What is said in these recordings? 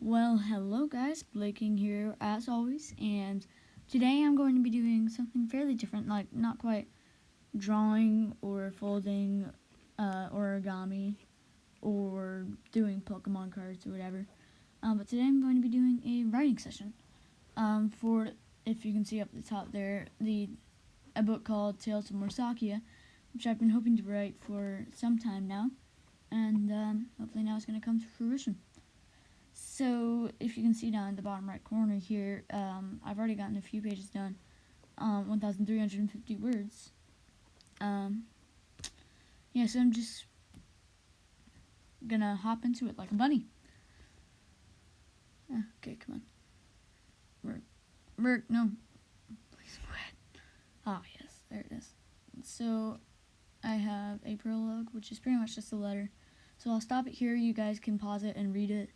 Well, hello guys, Blaking here as always, and today I'm going to be doing something fairly different, like not quite drawing or folding origami or doing Pokemon cards or whatever. But today I'm going to be doing a writing session. For if you can see up the top there, a book called Tales of Morsakia, which I've been hoping to write for some time now, and hopefully now it's going to come to fruition. So if you can see down in the bottom right corner here, I've already gotten a few pages done, 1,350 words. Yeah, so I'm just gonna hop into it like a bunny. Okay, come on. Work, no. Please quit. Ah, yes, there it is. So I have a prologue, which is pretty much just a letter. So I'll stop it here. You guys can pause it and read it.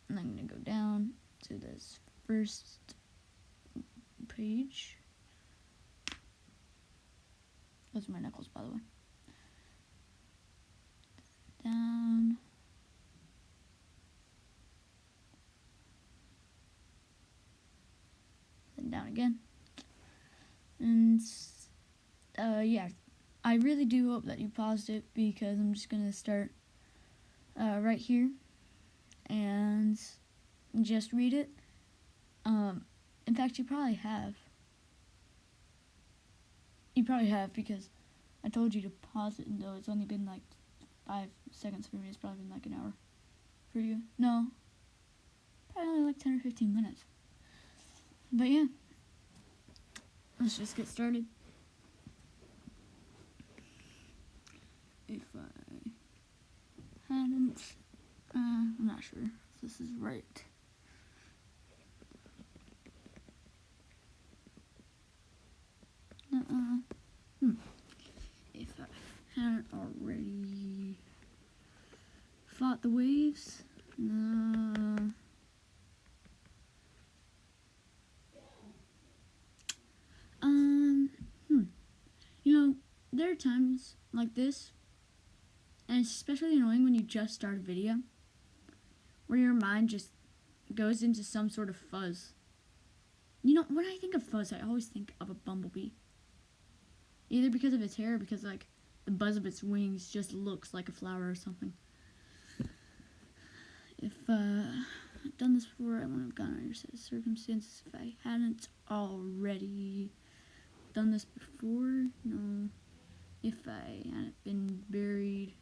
And I'm going to go down to this first page. Those are my knuckles, by the way. Down. Then down again. And, yeah. I really do hope that you paused it because I'm just going to start right here and just read it. In fact, you probably have. You probably have because I told you to pause it, though it's only been like 5 seconds for me. It's probably been like an hour for you. No, probably only like 10 or 15 minutes. But yeah, let's just get started. If I hadn't, I'm not sure if this is right. If I hadn't already fought the waves, you know, there are times like this, and it's especially annoying when you just start a video, where your mind just goes into some sort of fuzz. You know, when I think of fuzz, I always think of a bumblebee. Either because of its hair or because, like, the buzz of its wings just looks like a flower or something. If I'd done this before, I wouldn't have gotten under circumstances if I hadn't already done this before. No. If I hadn't been buried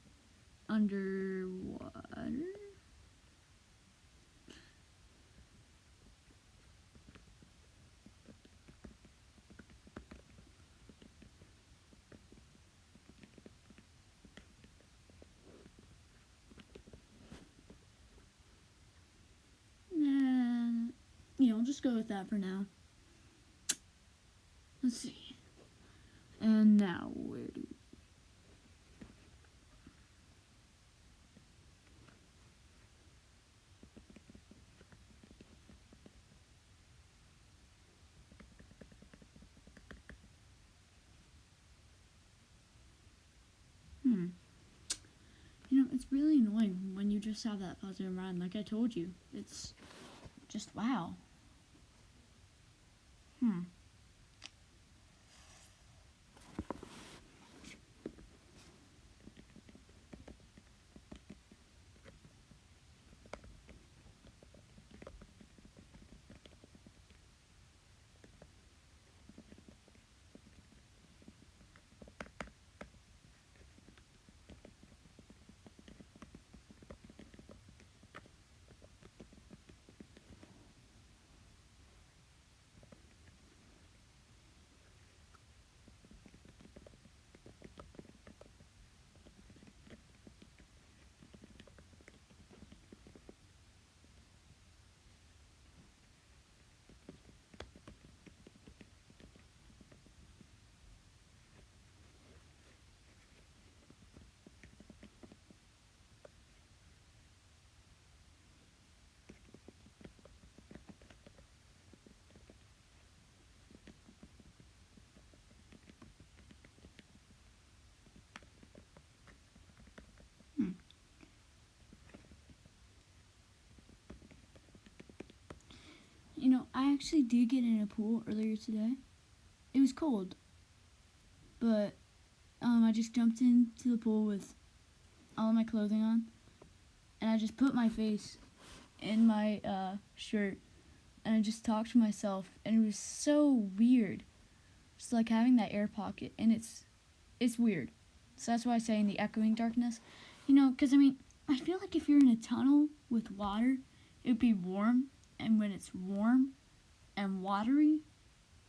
under water. Yeah, I'll just go with that for now. Let's see. And now, where do we... You know, it's really annoying when you just have that thought in your mind. Like I told you, it's just wow. I actually did get in a pool earlier today. It was cold, but I just jumped into the pool with all of my clothing on, and I just put my face in my shirt, and I just talked to myself, and it was so weird. Just like having that air pocket, and it's weird. So that's why I say in the echoing darkness, because I feel like if you're in a tunnel with water, it'd be warm, and when it's warm and watery,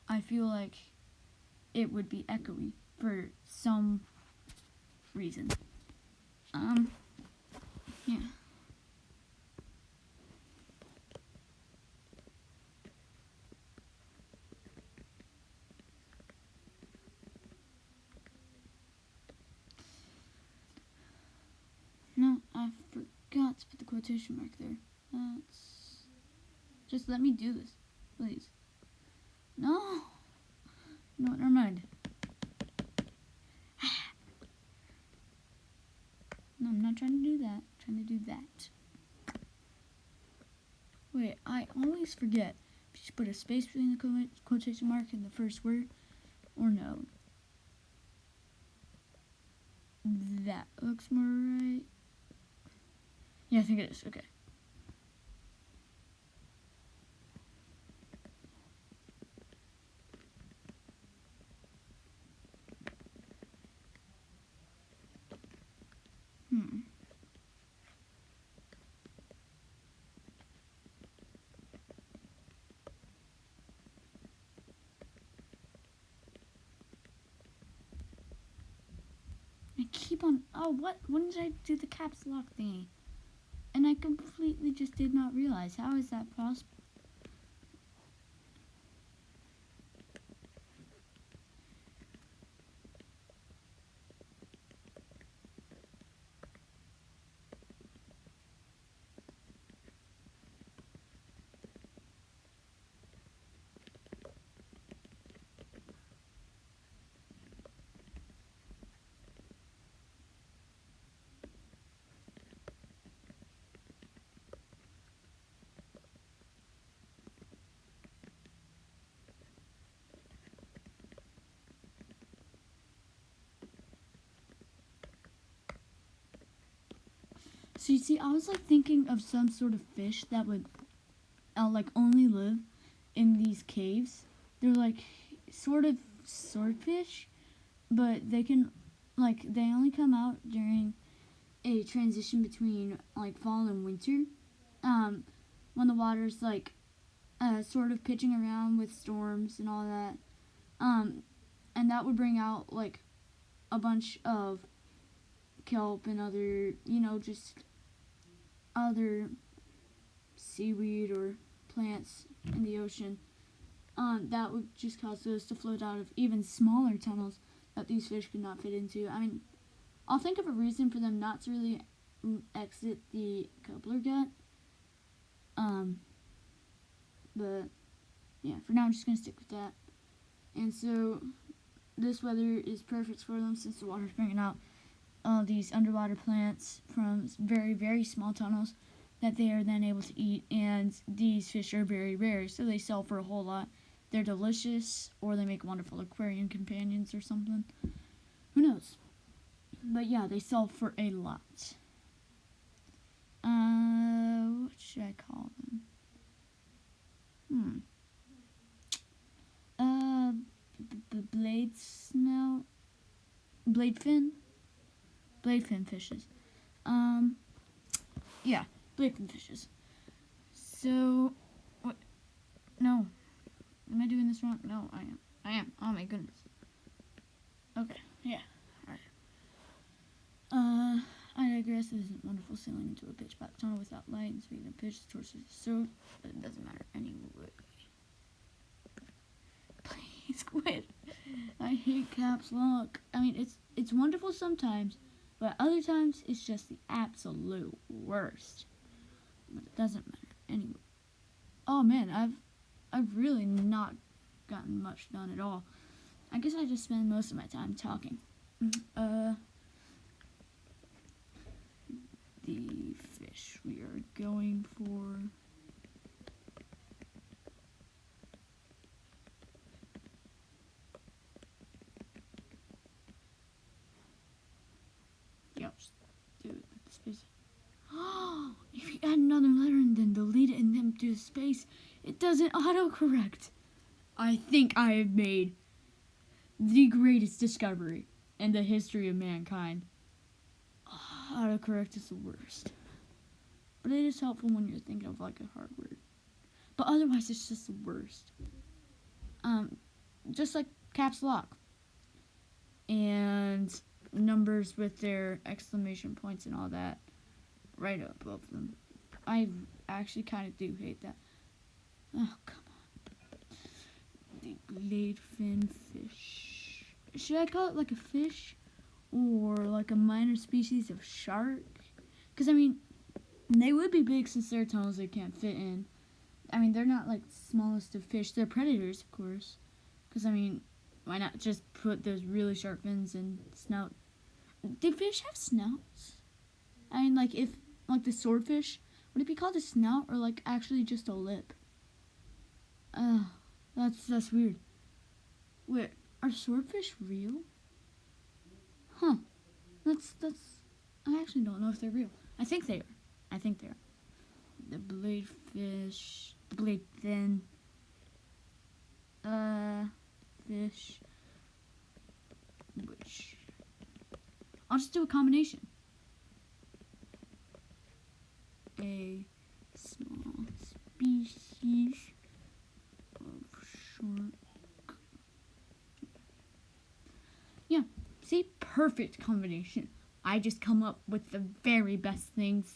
I feel like it would be echoey for some reason. Yeah. No, I forgot to put the quotation mark there. Just let me do this, please. No. No, never mind. No, I'm not trying to do that. I'm trying to do that. Wait, I always forget if you should put a space between the quotation mark and the first word, or no. That looks more right. Yeah, I think it is. Okay. I keep on. Oh, what? When did I do the caps lock thingy? And I completely just did not realize. How is that possible? So you see, I was like thinking of some sort of fish that would, like only live in these caves. They're like sort of swordfish, but they can, they only come out during a transition between like fall and winter, when the water's like sort of pitching around with storms and all that, and that would bring out like a bunch of kelp and other, just other seaweed or plants in the ocean. That would just cause those to float out of even smaller tunnels that these fish could not fit into. I'll think of a reason for them not to really exit the coupler gut. But yeah, for now I'm just gonna stick with that. And so this weather is perfect for them since the water's bringing out these underwater plants from very, very small tunnels that they are then able to eat. And these fish are very rare, so they sell for a whole lot. They're delicious, or they make wonderful aquarium companions or something. Who knows? But yeah, they sell for a lot. What should I call them? Blade snout? Bladefin fishes. Yeah, bladefin fishes. So, what? No. Am I doing this wrong? No, I am. Oh my goodness. Okay, yeah. Alright. I digress. It isn't wonderful sailing into a pitch black tunnel without light and speaking of pitch, the torch is so, but it doesn't matter anyway. Please quit. I hate caps lock. It's wonderful sometimes, but other times it's just the absolute worst. But it doesn't matter anyway. Oh man, I've really not gotten much done at all. I guess I just spend most of my time talking. The fish we are going for. into space, it doesn't autocorrect. I think I have made the greatest discovery in the history of mankind. Autocorrect is the worst. But it is helpful when you're thinking of like a hard word. But otherwise, it's just the worst. Just like caps lock. And numbers with their exclamation points and all that right up above them. I actually kind of do hate that. Oh, come on. The gladefin fish. Should I call it like a fish or like a minor species of shark? Because, I mean, they would be big since their tunnels they can't fit in. I mean, they're not like the smallest of fish. They're predators, of course. Because, I mean, why not just put those really sharp fins and snout? Do fish have snouts? I mean, like, if, like the swordfish, would it be called a snout or, like, actually just a lip? That's weird. Wait, are swordfish real? Huh. That's, I actually don't know if they're real. I think they are. The bladefish, the bladefin, fish, which, I'll just do a combination. A small species of shark. Yeah, see, perfect combination. I just come up with the very best things.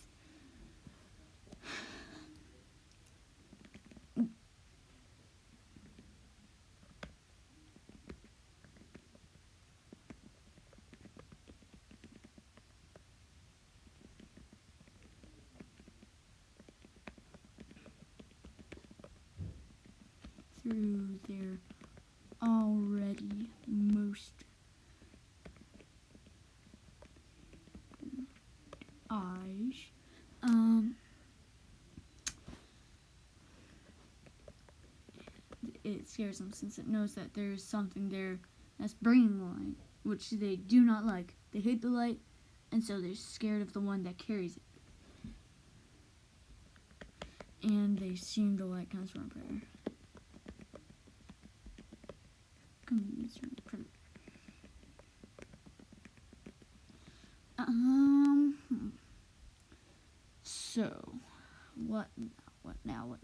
Through their already most eyes. It scares them since it knows that there's something there that's bringing light, which they do not like. They hate the light, and so they're scared of the one that carries it. And they assume the light comes from a predator. So, what now?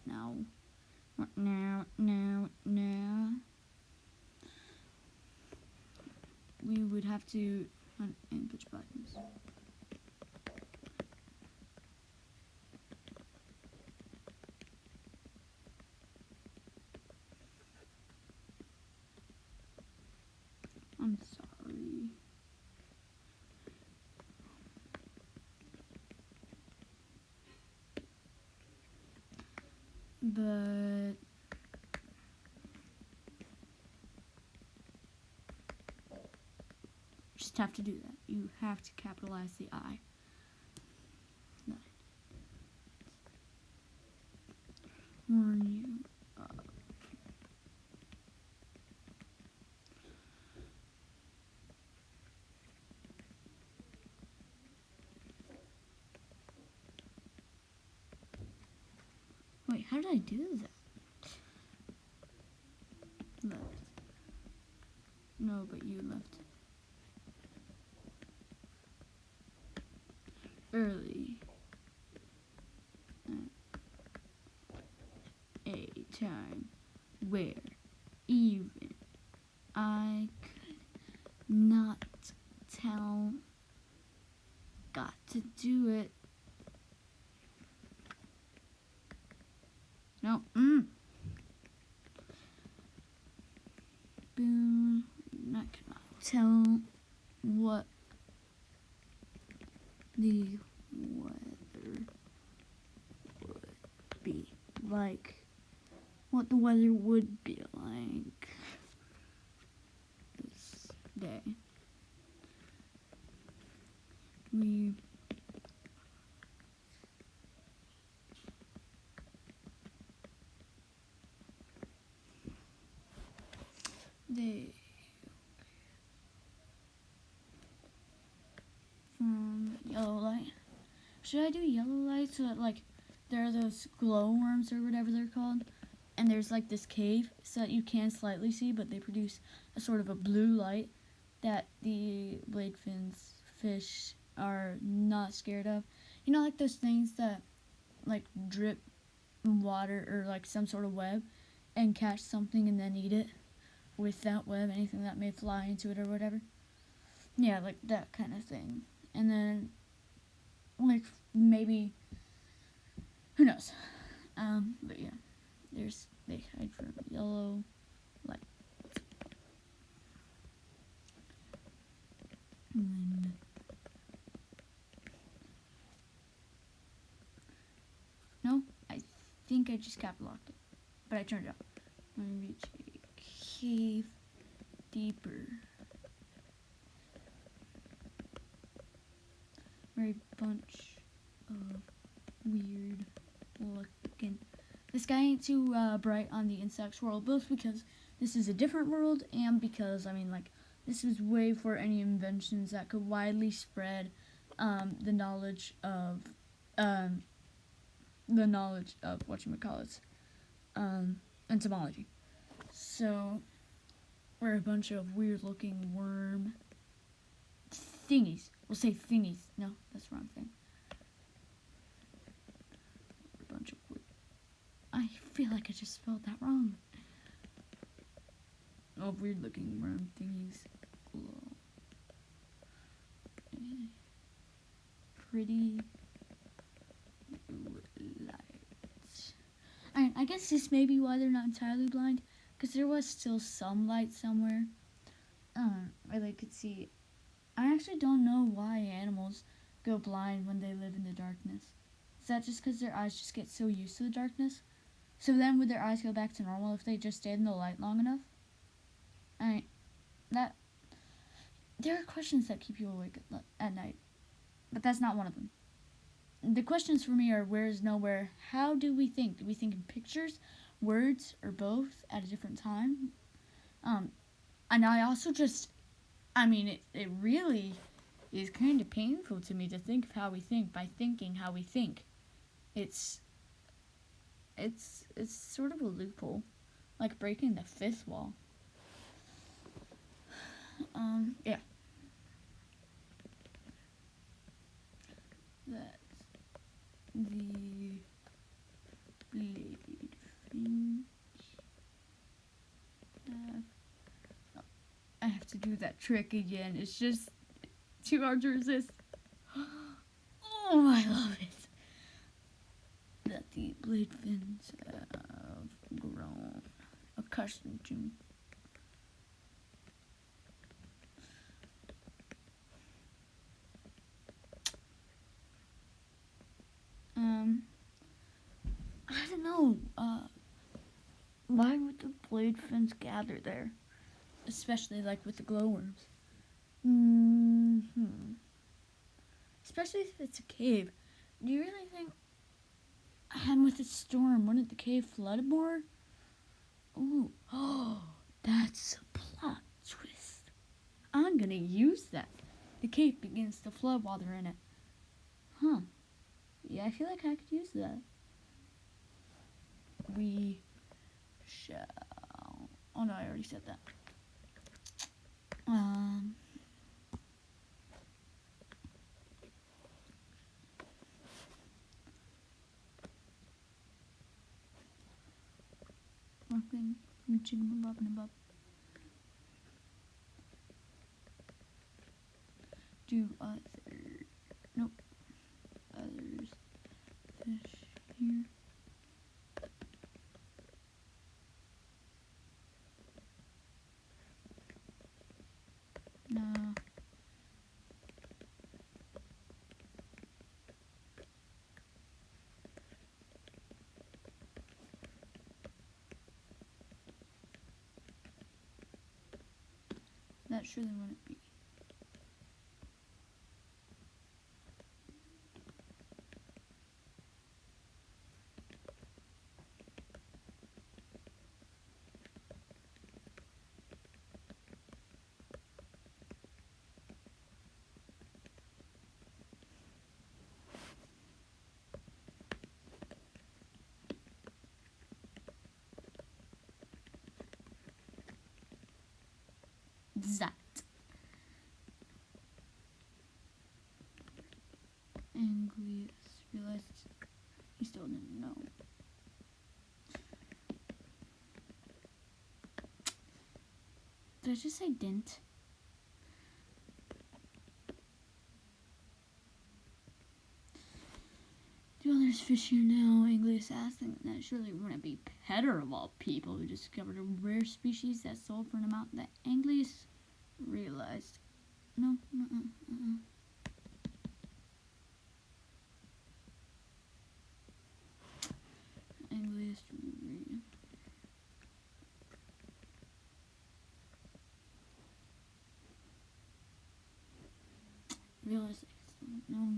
We would have to hunt and push buttons. I'm sorry. But just have to do that. You have to capitalize the I. Warn you. Wait, how did I do that? Left. No, but you left. Early. A time where even I could not tell. Got to do it. No. Boom. I cannot tell what the weather would be like. What the weather would be like this day. From yellow light. Should I do yellow light so that like there are those glowworms or whatever they're called, and there's like this cave so that you can slightly see, but they produce a sort of a blue light that the blade fins fish are not scared of. You know, like those things that like drip water or like some sort of web and catch something and then eat it with that web, anything that may fly into it or whatever. Yeah, like that kind of thing. And then like maybe, who knows? But yeah, they hide from yellow light. And no, I think I just cap locked it, but I turned it off. Let me reach a cave deeper. Very bunch of weird looking. This guy ain't too bright on the insects world, both because this is a different world and because, I mean, like, this is way for any inventions that could widely spread the knowledge of whatchamacallits, entomology. So, we're a bunch of weird looking worm thingies. We'll say thingies. No, that's the wrong thing. A bunch of weird. I feel like I just spelled that wrong. Oh, weird looking worm thingies. Glow. Pretty light. I guess this may be why they're not entirely blind, because there was still some light somewhere. Where they could see. I actually don't know why animals go blind when they live in the darkness. Is that just because their eyes just get so used to the darkness? So then would their eyes go back to normal if they just stayed in the light long enough? There are questions that keep you awake at night, but that's not one of them. The questions for me are: where is nowhere? How do we think? Do we think in pictures, words, or both at a different time? And I also just, it really is kind of painful to me to think of how we think by thinking how we think. It's sort of a loophole, like breaking the fifth wall. Yeah. That's the blade finch. I have to do that trick again. It's just too hard to resist. Oh, I love it. That the blade fins have grown accustomed to. I don't know. Why would the blade fins gather there? Especially like with the glowworms. Especially if it's a cave. Do you really think, and with the storm, wouldn't the cave flood more? Ooh, that's a plot twist. I'm gonna use that. The cave begins to flood while they're in it. Huh. Yeah, I feel like I could use that. We shall. Oh no, I already said that. Rocking, reaching above and above. Do others fish here? No. That surely wouldn't be. did I just say didn't? Well, there's fish here now. Anglers asking that surely wouldn't be Petter of all people who discovered a rare species that sold for an amount that Anglers realized. No, Anglers realized no.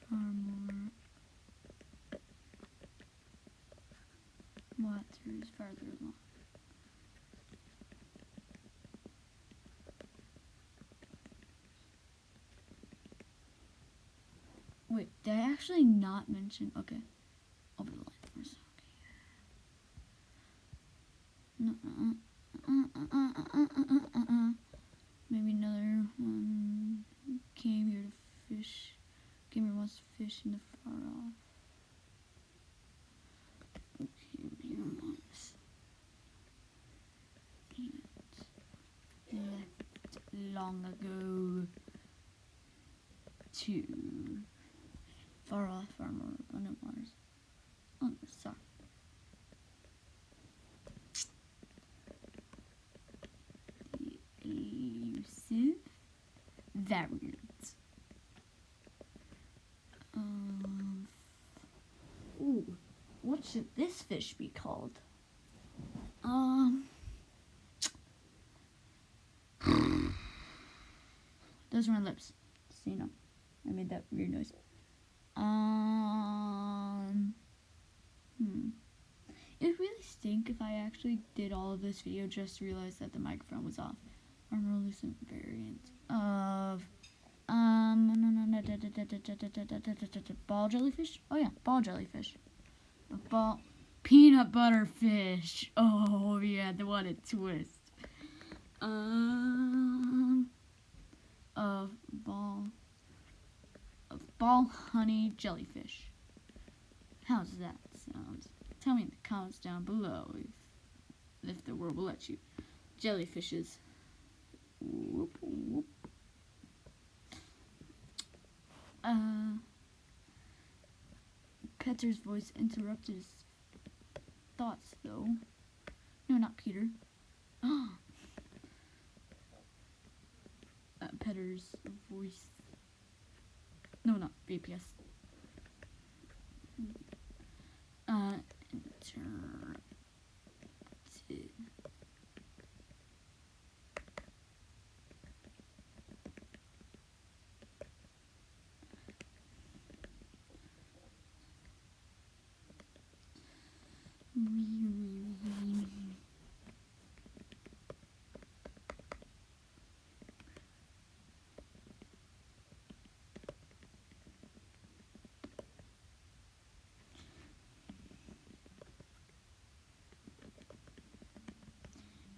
Far more water is farther along. Wait, did I actually not mention? Okay, over the line. No, maybe another one came here to fish. Came here wants to fish in the far off. Came here once. Left long ago to far off, far more abundant waters. Oh, sorry. The elusive variant. Ooh, what should this fish be called? Those are my lips. So you know, I made that weird noise. It would really stink if I actually did all of this video just to realize that the microphone was off. Armorlucent variant of ball jellyfish. Oh yeah, ball jellyfish. A ball peanut butter fish. Oh yeah, the what a twist. Of ball honey jellyfish. How's that sound? Tell me in the comments down below if the world will let you. Jellyfishes. Whoop, whoop. Petter's voice interrupted his thoughts, though. No, not Peter. Petter's voice. No, not VPS. Interrupted.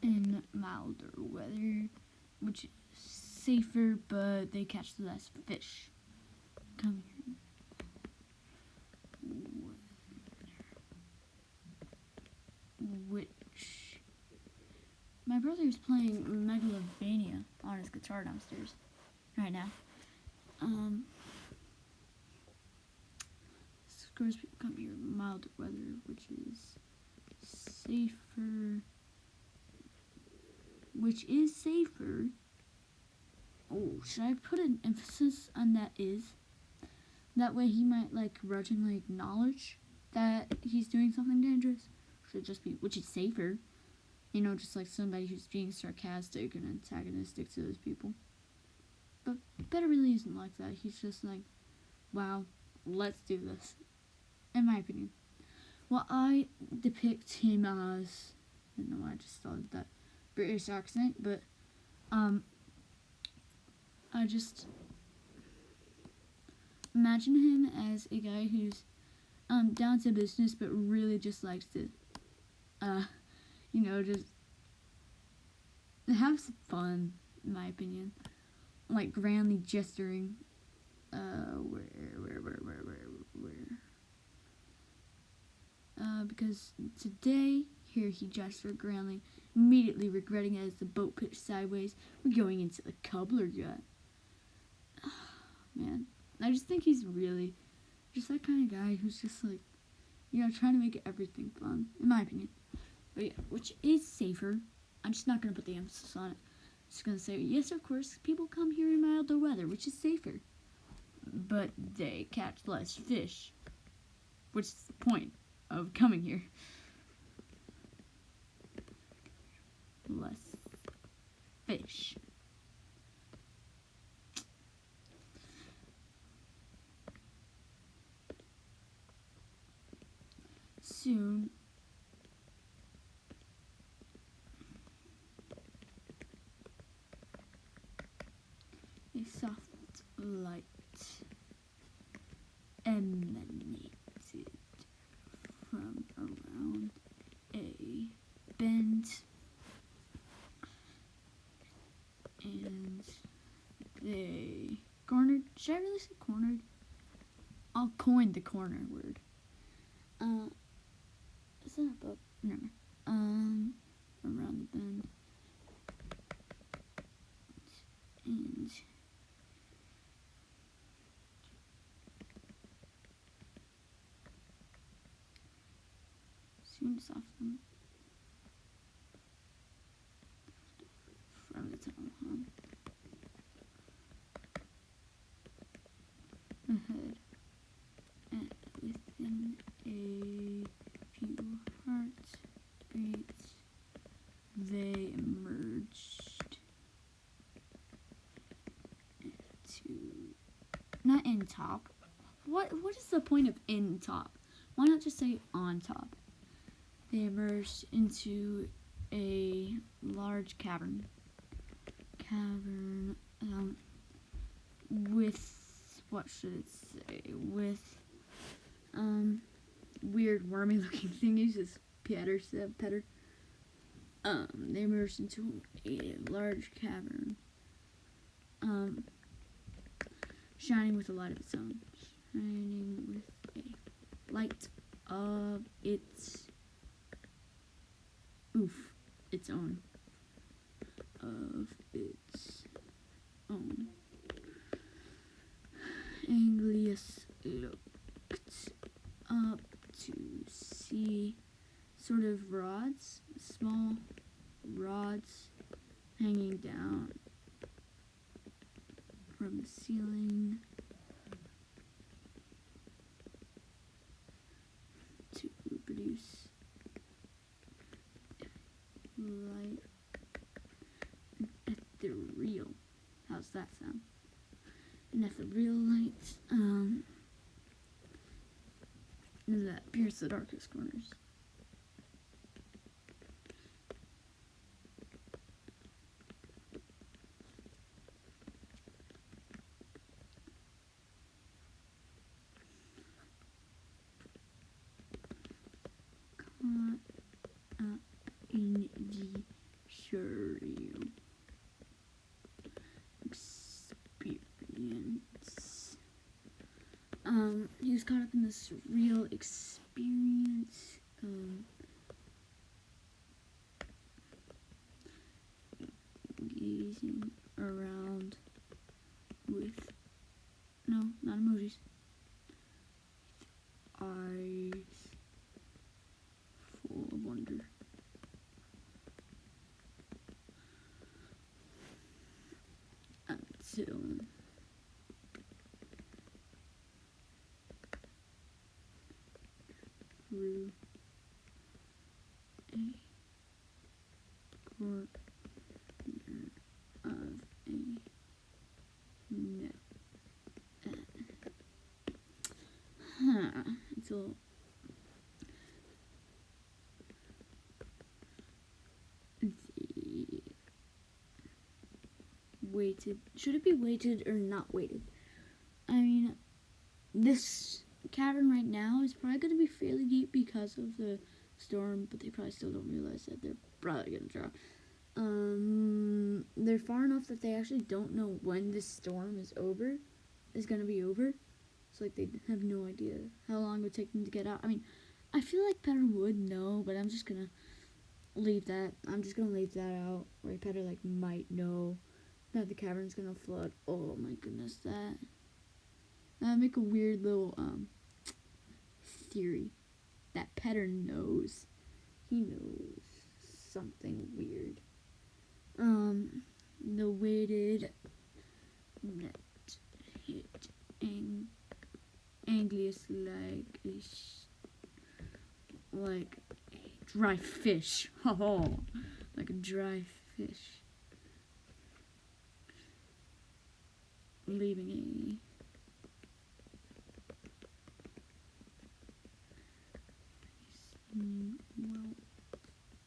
In milder weather, which is safer, but they catch less fish. Come here. Which my brother is playing Megalovania on his guitar downstairs right now. Scores come here milder weather, which is safer. Oh, should I put an emphasis on that is? That way he might like grudgingly acknowledge that he's doing something dangerous. Should just be, which is safer. You know, just like somebody who's being sarcastic and antagonistic to those people. But Better really isn't like that. He's just like, wow, let's do this. In my opinion. Well, I depict him as don't know why I just started that British accent, but I just imagine him as a guy who's down to business, but really just likes to, just have some fun, in my opinion. Like grandly gesturing, where? Because today, here he gestured grandly, immediately regretting it as the boat pitched sideways. We're going into the cobbler gut. Man, I just think he's really just that kind of guy who's just like, trying to make everything fun, in my opinion. But yeah, which is safer. I'm just not going to put the emphasis on it. I'm just going to say, yes, of course, people come here in milder weather, which is safer. But they catch less fish, which is the point of coming here. Less fish. Soon, a soft light emanated from around a bend, and they cornered. Should I really say cornered? I'll coin the corner word. Is that a book? Never mind. Around the bend. And soon to soften from the tunnel hum. Ahead, and within a few heartbeats, they emerged not in top. What is the point of in top? Why not just say on top? They emerged into a large cavern. With, what should it say? With weird wormy looking thingies, as Peter said. They emerged into a large cavern. Shining with a light of its own. Shining with a light of its own. Of its own. Anglius looked up to see sort of rods, small rods hanging down from the ceiling to produce light. Ethereal. How's that sound? An ethereal light that pierce the darkest corners. In the surreal experience. He was caught up in this surreal experience. Gazing around with not emojis. Eyes full of wonder. Until through a corner of a net. Until weighted? Should it be weighted or not weighted? I mean, this cavern right now is probably going to be fairly deep because of the storm, but they probably still don't realize that they're probably going to drown. They're far enough that they actually don't know when this storm is going to be over. So, like, they have no idea how long it would take them to get out. I mean, I feel like Petter would know, but I'm just going to leave that. I'm just going to leave that out. Where Petter, like, might know that the cavern's going to flood. Oh, my goodness, that make a weird little, theory that Petter knows. He knows something weird. The weighted net hit Anglius like a dry fish. Oh, like a dry fish. Leaving a well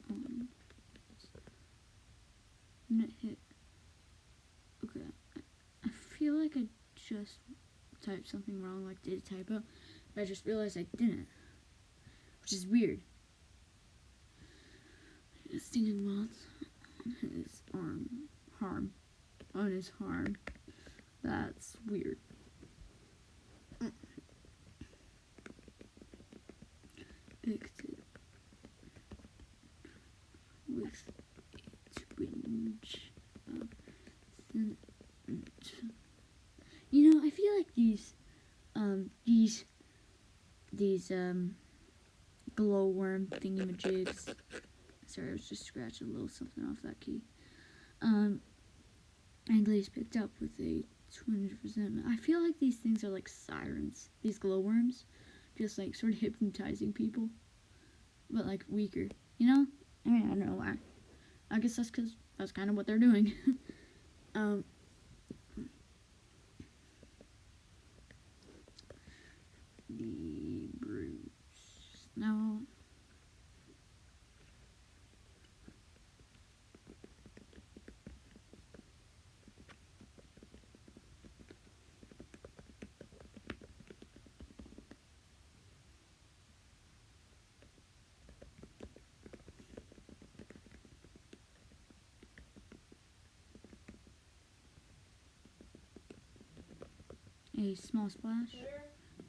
on net hit. Okay, I feel like I just typed something wrong, like did a typo, but I just realized I didn't, which is weird. Stinging moths on his arm. That's weird. Picked it with a twinge of scent. You know, I feel like these glowworm thingamajigs. Sorry, I was just scratching a little something off that key. Anglius picked up with a twinge of resentment. I feel like these things are like sirens. These glowworms, just like sort of hypnotizing people, but like weaker. You know? I mean, I don't know why. I guess that's because that's kind of what they're doing. The bruise. Now, a small splash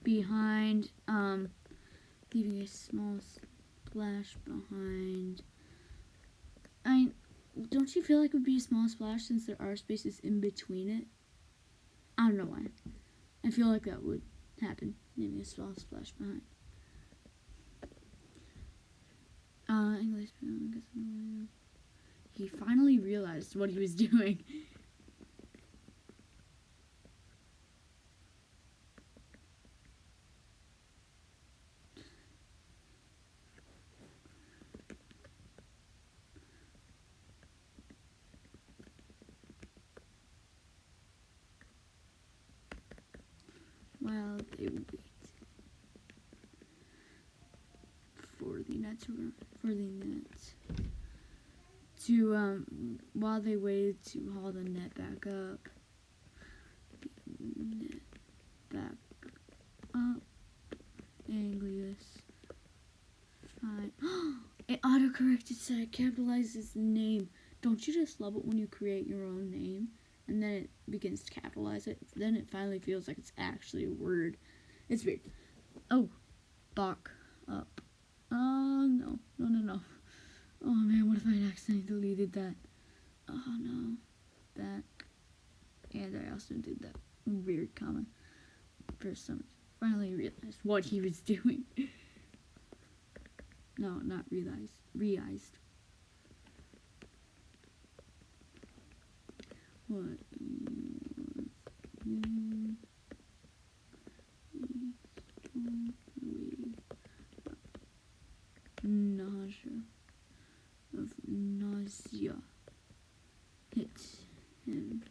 behind, leaving a small splash behind. Don't you feel like it would be a small splash since there are spaces in between it? I don't know why. I feel like that would happen, leaving a small splash behind. English, he finally realized what he was doing. While they wait for the net to while they waited to haul the net back up. Net back up. Anglius. Fine. It autocorrected said it capitalizes the name. Don't you just love it when you create your own name and then it begins to capitalize it? Then it finally feels like it's actually a word. It's weird. Oh, back up. No. Oh man, what if I accidentally deleted that? Oh no. Back. And I also did that weird comment for some reason. Finally realized what he was doing. No, not realized. Realized. What nausea hit him.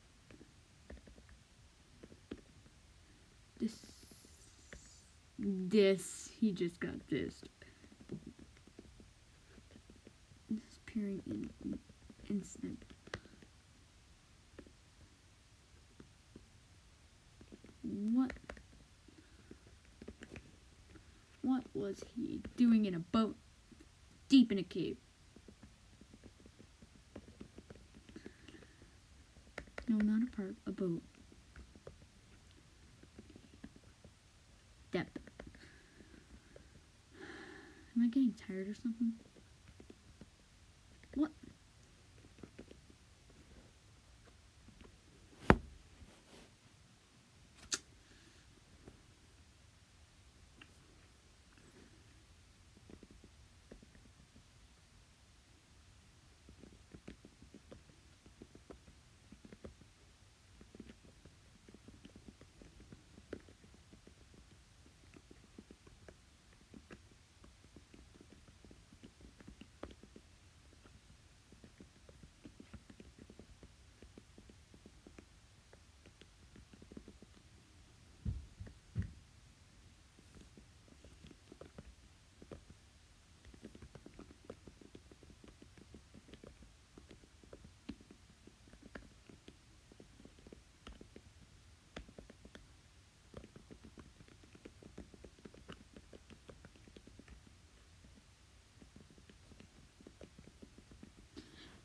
This he just got this. Disappearing in an instant. What was he doing in a boat deep in a cave? No, not a boat. Depth. Am I getting tired or something? What?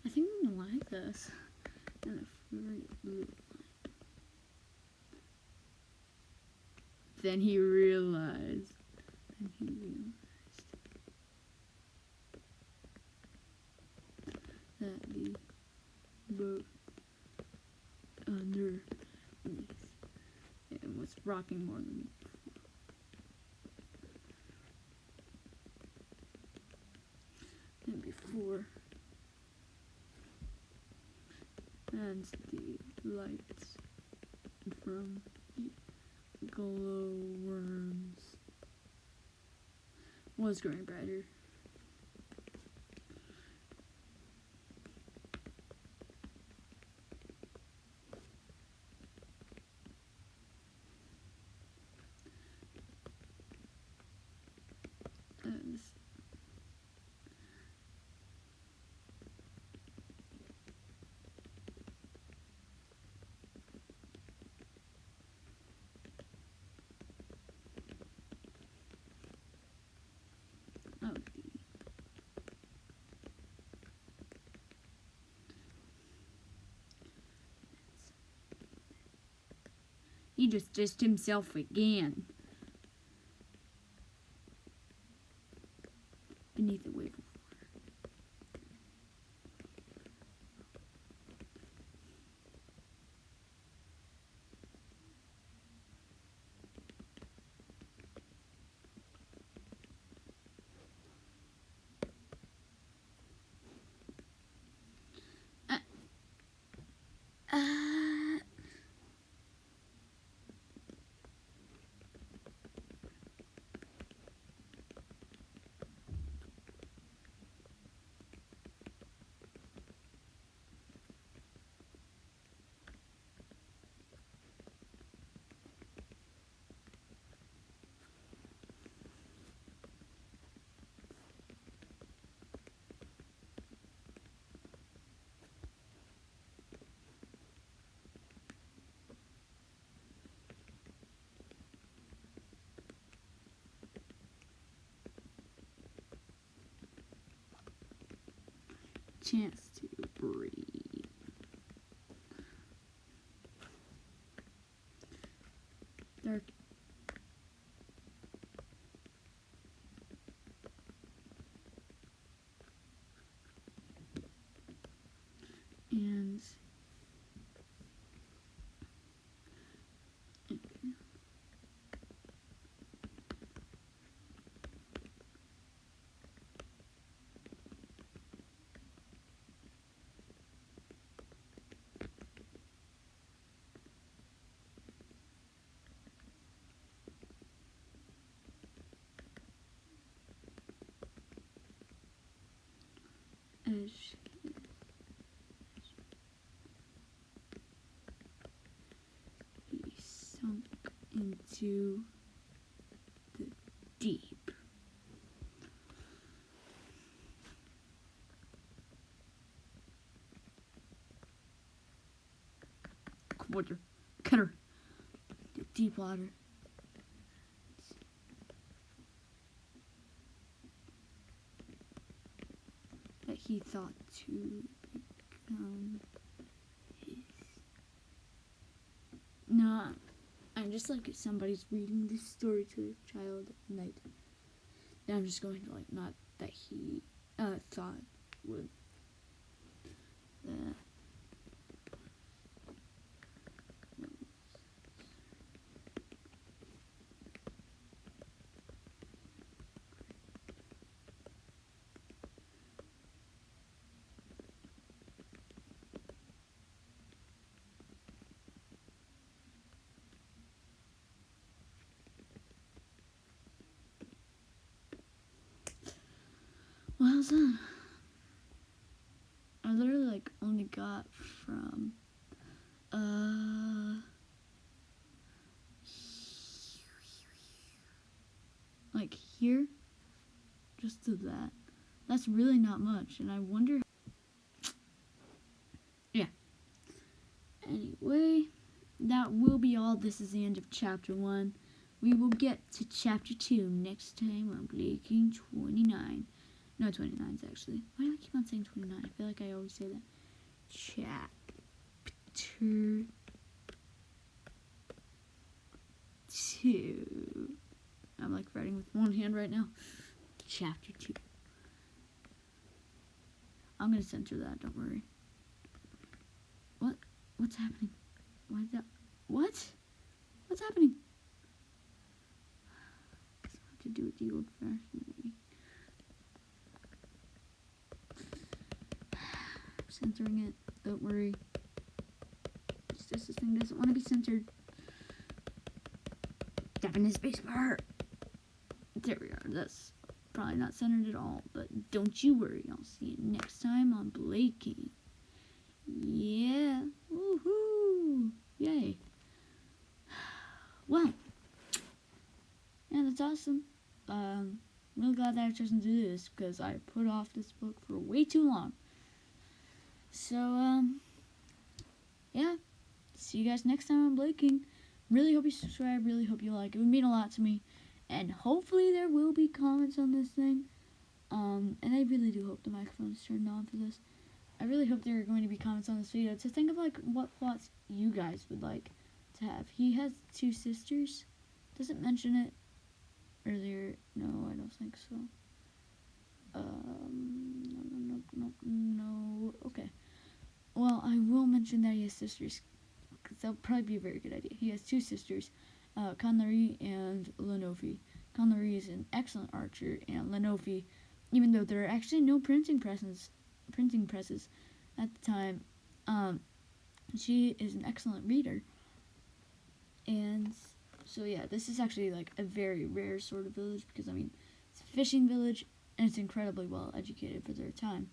I think I'm gonna like this. And then he realized. That the boat underneath it was rocking more than before. And the lights from the glowworms was growing brighter. And he just dissed himself again. Beneath the wave of chance to breathe. Dark. And as he sunk into the deep. Cutter. The deep water. That he thought to become his. No, I'm just like if somebody's reading this story to a child at night. Then I'm just going to like not that he thought would that. What was that? I literally like only got from like here just to that. That's really not much, and I wonder. Yeah. Anyway, that will be all. This is the end of chapter 1. We will get to chapter 2 next time on Breaking 29. No, 29s actually. Why do I keep on saying 29? I feel like I always say that. Chapter 2. I'm like writing with one hand right now. Chapter 2. I'm gonna censor that, don't worry. What's happening? Why is that? What? What's happening? I have to do it the old-fashioned way. Censoring it, don't worry. It's just this thing doesn't want to be censored. Tap in the space bar. There we are. That's probably not centered at all, but don't you worry. I'll see you next time on Blaking. Yeah. Woohoo! Yay. Well, yeah, that's awesome. Really glad that I chose to do this because I put off this book for way too long. So, yeah. See you guys next time on Blaking. Really hope you subscribe. Really hope you like. It would mean a lot to me. And hopefully there will be comments on this thing. And I really do hope the microphone is turned on for this. I really hope there are going to be comments on this video to think of like what plots you guys would like to have. He has 2 sisters. Doesn't mention it earlier. No, I don't think so. No. Okay. Well, I will mention that he has sisters, because that would probably be a very good idea. He has 2 sisters, Conlery and Lenofi. Conlery is an excellent archer, and Lenofi, even though there are actually no printing presses at the time, she is an excellent reader. And so yeah, this is actually like a very rare sort of village, because I mean, it's a fishing village, and it's incredibly well educated for their time.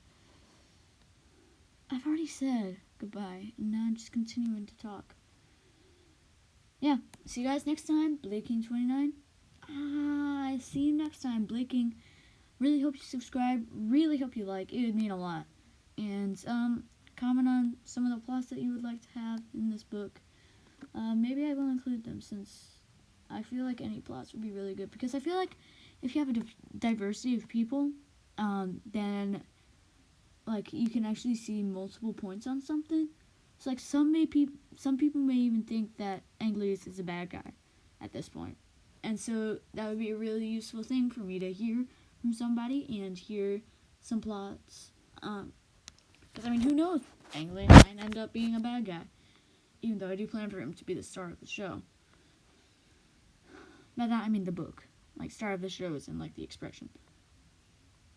I've already said goodbye, and now I'm just continuing to talk. Yeah, see you guys next time, Blaking 29. I see you next time, Blaking. Really hope you subscribe, really hope you like, it would mean a lot. And, comment on some of the plots that you would like to have in this book. Maybe I will include them, since I feel like any plots would be really good, because I feel like if you have a diversity of people, then like you can actually see multiple points on something. So like some people may even think that Anglius is a bad guy at this point, and so that would be a really useful thing for me to hear from somebody and hear some plots. Because I mean, who knows? Anglius might end up being a bad guy, even though I do plan for him to be the star of the show. By that I mean the book, like star of the show is in like the expression.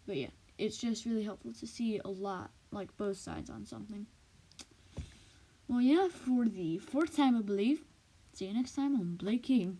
But yeah, it's just really helpful to see a lot, like both sides on something. Well, yeah, for the 4th time, I believe. See you next time on Blaking.